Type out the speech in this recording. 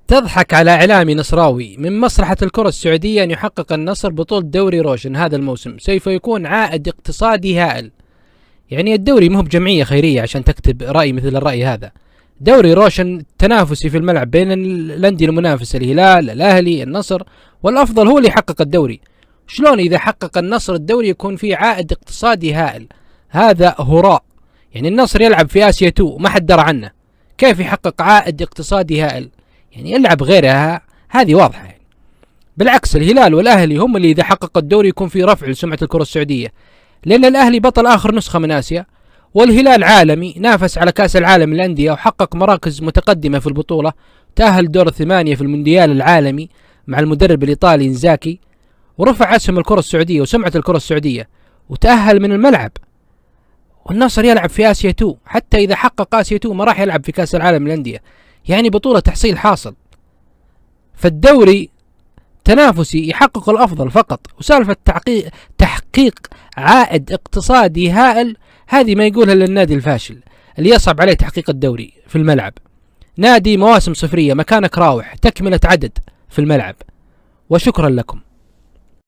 تضحك على إعلامي نصراوي من مصلحة الكرة السعودية أن يحقق النصر بطولة دوري روشن هذا الموسم، سوف يكون عائد اقتصادي هائل. يعني الدوري مو بجمعية خيرية عشان تكتب رأي مثل الرأي هذا. دوري روشن تنافسي في الملعب بين الأندية المنافسة، الهلال، الأهلي، النصر، والأفضل هو اللي يحقق الدوري. شلون إذا حقق النصر الدوري يكون فيه عائد اقتصادي هائل؟ هذا هراء. يعني النصر يلعب في آسيا 2 ما حد درى عنه، كيف يحقق عائد اقتصادي هائل؟ يعني يلعب غيرها، هذه واضحة. يعني بالعكس الهلال والأهلي هم اللي إذا حقق الدوري يكون في رفع لسمعة الكرة السعودية، لأن الأهلي بطل آخر نسخة من آسيا، والهلال عالمي نافس على كأس العالم للأندية وحقق مراكز متقدمة في البطولة، تأهل دور الثمانية في المونديال العالمي مع المدرب الإيطالي إنزاكي، ورفع اسم الكرة السعودية وسمعة الكرة السعودية، وتأهل من الملعب. والنصر يلعب في آسيا 2، حتى إذا حقق آسيا 2 ما راح يلعب في كأس العالم للأندية، يعني بطولة تحصيل حاصل. فالدوري تنافسي يحقق الأفضل فقط، وسالفة تحقيق عائد اقتصادي هائل هذه ما يقولها للنادي الفاشل اللي يصعب عليه تحقيق الدوري في الملعب. نادي مواسم صفرية مكانك راوح، تكملة عدد في الملعب. وشكرا لكم.